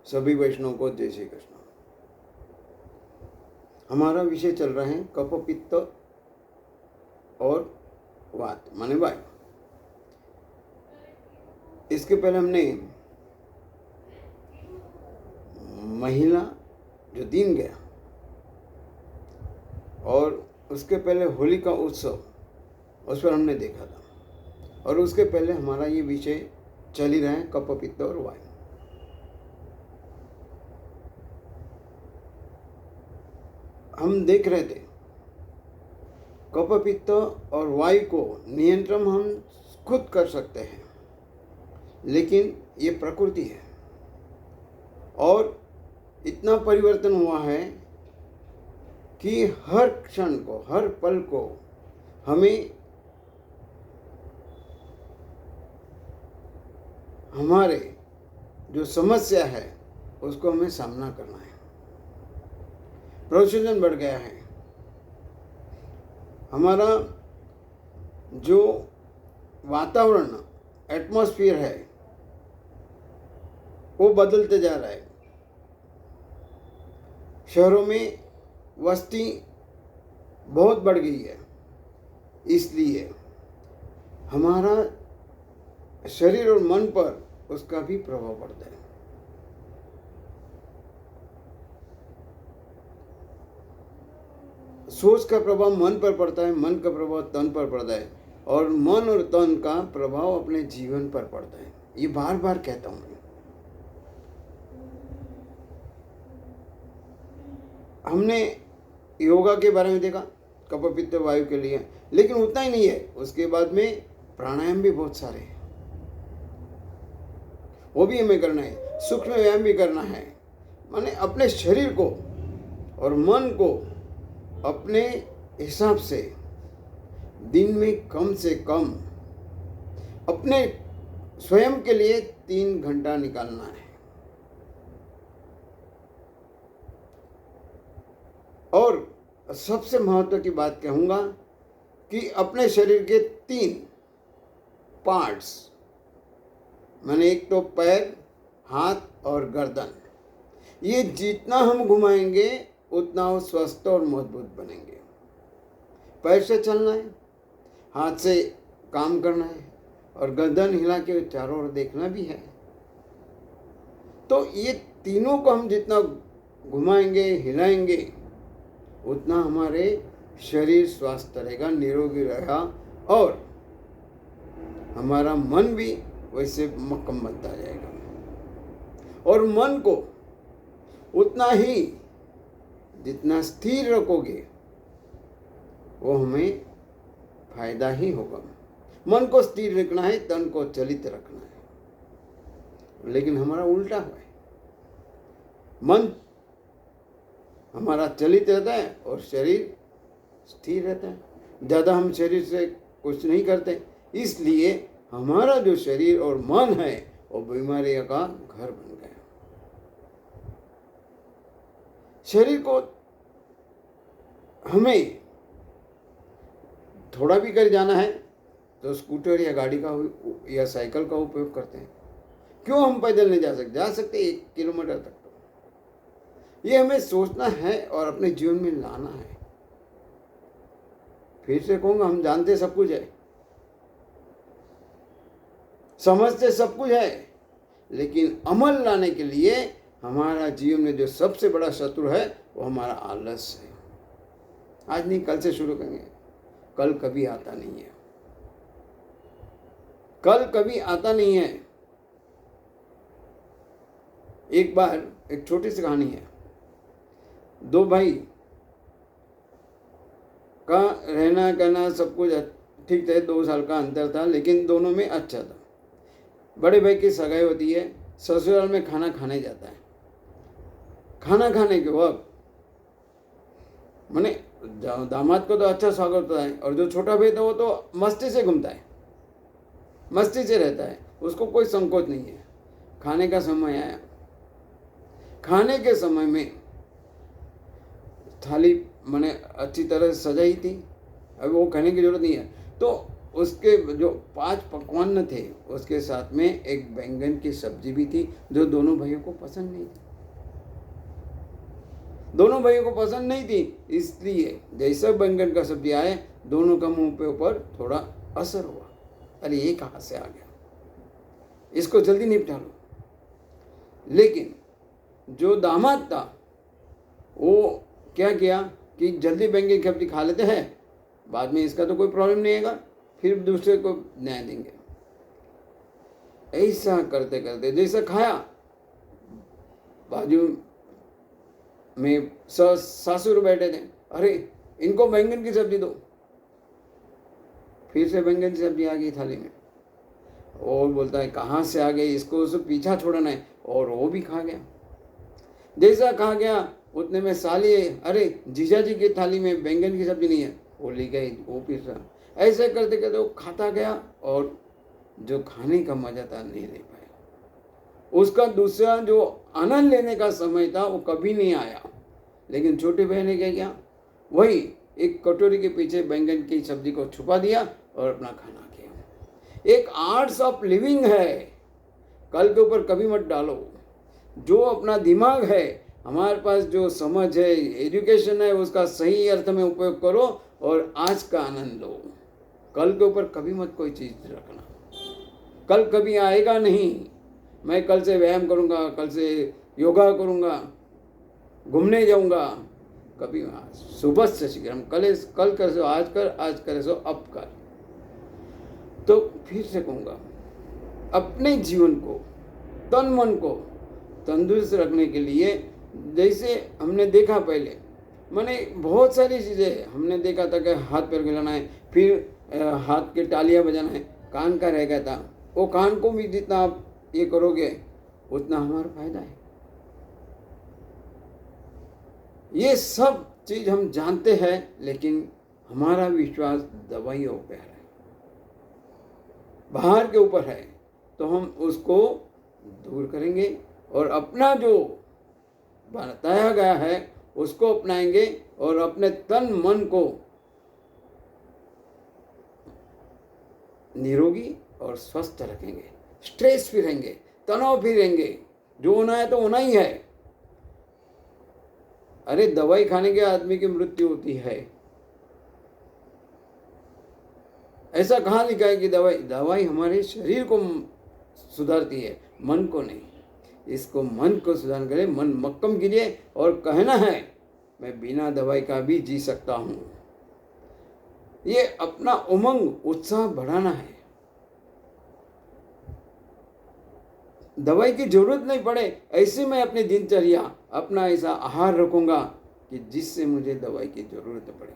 सभी वैष्णव को जय श्री कृष्ण। हमारा विषय चल रहा है कफ पित्त और वात माने वायु। इसके पहले हमने महिला जो दिन गया और उसके पहले होली का उत्सव उस पर हमने देखा था, और उसके पहले हमारा ये विषय चल ही रहा है कफ पित्त और वायु। हम देख रहे थे कफ पित्त और वायु को नियंत्रण हम खुद कर सकते हैं, लेकिन ये प्रकृति है और इतना परिवर्तन हुआ है कि हर क्षण को, हर पल को हमें हमारे जो समस्या है उसको हमें सामना करना है। प्रदूषण बढ़ गया है, हमारा जो वातावरण एटमॉस्फेयर है वो बदलते जा रहा है। शहरों में वस्ती बहुत बढ़ गई है, इसलिए हमारा शरीर और मन पर उसका भी प्रभाव पड़ता है। सोच का प्रभाव मन पर पड़ता है, मन का प्रभाव तन पर पड़ता है, और मन और तन का प्रभाव अपने जीवन पर पड़ता है। ये बार बार कहता हूँ। हमने योगा के बारे में देखा कफ पित्त वायु के लिए, लेकिन उतना ही नहीं है। उसके बाद में प्राणायाम भी बहुत सारे हैं, वो भी हमें करना है। सूक्ष्म व्यायाम भी करना है, माने अपने शरीर को और मन को अपने हिसाब से दिन में कम से कम अपने स्वयं के लिए 3 घंटा निकालना है। और सबसे महत्व की बात कहूँगा कि अपने शरीर के 3 पार्ट्स, माने एक तो पैर, हाथ और गर्दन, ये जितना हम घुमाएंगे उतना वो स्वस्थ और मजबूत बनेंगे। पैर से चलना है, हाथ से काम करना है और गर्दन हिला के चारों ओर देखना भी है। तो ये तीनों को हम जितना घुमाएंगे, हिलाएंगे, उतना हमारे शरीर स्वस्थ रहेगा, निरोगी रहेगा, और हमारा मन भी वैसे मक्कम बनता जाएगा। और मन को उतना ही जितना स्थिर रखोगे वो हमें फायदा ही होगा। मन को स्थिर रखना है, तन को चलित रखना है, लेकिन हमारा उल्टा हुआ है। मन हमारा चलित रहता है और शरीर स्थिर रहता है। ज़्यादा हम शरीर से कुछ नहीं करते, इसलिए हमारा जो शरीर और मन है वो बीमारियों का घर बन गया। शरीर को हमें थोड़ा भी कर जाना है तो स्कूटर या गाड़ी का या साइकिल का उपयोग करते हैं। क्यों हम पैदल नहीं जा सकते? जा सकते 1 किलोमीटर तक। तो ये हमें सोचना है और अपने जीवन में लाना है। फिर से कहूँगा, हम जानते सब कुछ है, समझते सब कुछ है, लेकिन अमल लाने के लिए हमारा जीवन में जो सबसे बड़ा शत्रु है वो हमारा आलस है। आज नहीं, कल से शुरू करेंगे। कल कभी आता नहीं है, कल कभी आता नहीं है। एक बार एक छोटी सी कहानी है। 2 भाई का रहना कहना सब कुछ ठीक था, 2 साल का अंतर था, लेकिन दोनों में अच्छा था। बड़े भाई की सगाई होती है, ससुराल में खाना खाने जाता है। खाना खाने के वक्त माने दामाद को तो अच्छा स्वागत होता है, और जो छोटा भाई था वो तो मस्ती से घूमता है, मस्ती से रहता है, उसको कोई संकोच नहीं है। खाने का समय आया, खाने के समय में थाली मैंने अच्छी तरह से सजाई थी, अब वो कहने की जरूरत नहीं है। तो उसके जो 5 पकवान थे उसके साथ में एक बैंगन की सब्जी भी थी, जो दोनों भाइयों को पसंद नहीं थी। दोनों भाइयों को पसंद नहीं थी, इसलिए जैसा बैंगन का सब्जी आए दोनों का मुंह पे ऊपर थोड़ा असर हुआ। अरे ये कहाँ से आ गया, इसको जल्दी निपटा लो। लेकिन जो दामाद था वो क्या किया कि जल्दी बैंगन की सब्जी खा लेते हैं, बाद में इसका तो कोई प्रॉब्लम नहीं आएगा, फिर दूसरे को न्याय देंगे। ऐसा करते करते जैसा खाया, बाजू में सासुर बैठे थे, अरे इनको बैंगन की सब्जी दो। फिर से बैंगन की सब्जी आ गई थाली में, और बोलता है कहाँ से आ गई, इसको उसको पीछा छोड़ना है, और वो भी खा गया। जैसा खा गया उतने में साली, अरे जीजा जी की थाली में बैंगन की सब्जी नहीं है, वो ले गई, वो फिर रहा। ऐसे करते करते वो खाता गया, और जो खाने का मजा था नहीं ले पाया। उसका दूसरा जो आनंद लेने का समय था वो कभी नहीं आया। लेकिन छोटे बहन ने क्या किया, वही एक कटोरी के पीछे बैंगन की सब्जी को छुपा दिया और अपना खाना किया। एक आर्ट्स ऑफ लिविंग है, कल के ऊपर कभी मत डालो। जो अपना दिमाग है, हमारे पास जो समझ है, एजुकेशन है, उसका सही अर्थ में उपयोग करो और आज का आनंद लो। कल के ऊपर कभी मत कोई चीज़ रखना, कल कभी आएगा नहीं। मैं कल से व्यायाम करूँगा, कल से योगा करूँगा, घूमने जाऊँगा, कभी सुबह से शीघ्र कल कर सो आज कर, आज करे सो अब कर। तो फिर से कहूँगा, अपने जीवन को, तन मन को तंदुरुस्त रखने के लिए, जैसे हमने देखा पहले, मैंने बहुत सारी चीज़ें हमने देखा था कि हाथ पैर मिलाना है, फिर हाथ के तालियां बजाना है, कान का रह गया था। वो कान को भी जितना आप ये करोगे उतना हमारा फायदा है। ये सब चीज़ हम जानते हैं, लेकिन हमारा विश्वास दवाइयों पे है, बाहर के ऊपर है। तो हम उसको दूर करेंगे और अपना जो बताया गया है उसको अपनाएंगे और अपने तन मन को निरोगी और स्वस्थ रखेंगे। स्ट्रेस फ्री रहेंगे, तनाव फ्री रहेंगे। जो होना है तो होना ही है। अरे दवाई खाने के आदमी की मृत्यु होती है, ऐसा कहाँ लिखा है कि दवाई हमारे शरीर को सुधारती है, मन को नहीं। इसको मन को सुधार करे, मन मक्कम कीजिए और कहना है मैं बिना दवाई का भी जी सकता हूँ। ये अपना उमंग उत्साह बढ़ाना है। दवाई की जरूरत नहीं पड़े, ऐसे मैं अपनी दिनचर्या, अपना ऐसा आहार रखूंगा कि जिससे मुझे दवाई की जरूरत पड़े।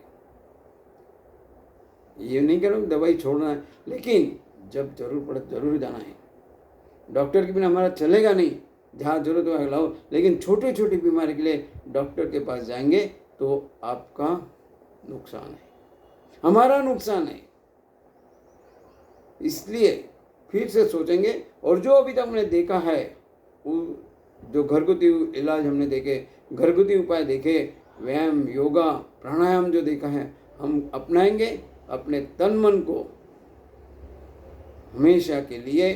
ये नहीं करूँ दवाई छोड़ना है, लेकिन जब जरूर पड़े जरूर जाना है। डॉक्टर के बिना हमारा चलेगा नहीं, जहाँ जरूरत हो लाओ। लेकिन छोटी छोटी बीमारी के लिए डॉक्टर के पास जाएंगे तो आपका नुकसान है, हमारा नुकसान है। इसलिए फिर से सोचेंगे, और जो अभी तक हमने देखा है, वो जो घरगुती इलाज हमने देखे, घरगुती उपाय देखे, व्यायाम, योगा, प्राणायाम जो देखा है, हम अपनाएंगे। अपने तन मन को हमेशा के लिए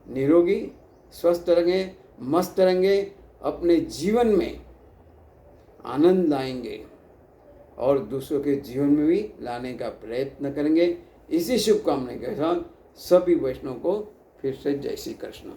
निरोगी, स्वस्थ रहेंगे, मस्त रहेंगे, अपने जीवन में आनंद लाएंगे और दूसरों के जीवन में भी लाने का प्रयत्न करेंगे। इसी शुभकामना के साथ सभी वैष्णव को फिर से जय श्री कृष्ण।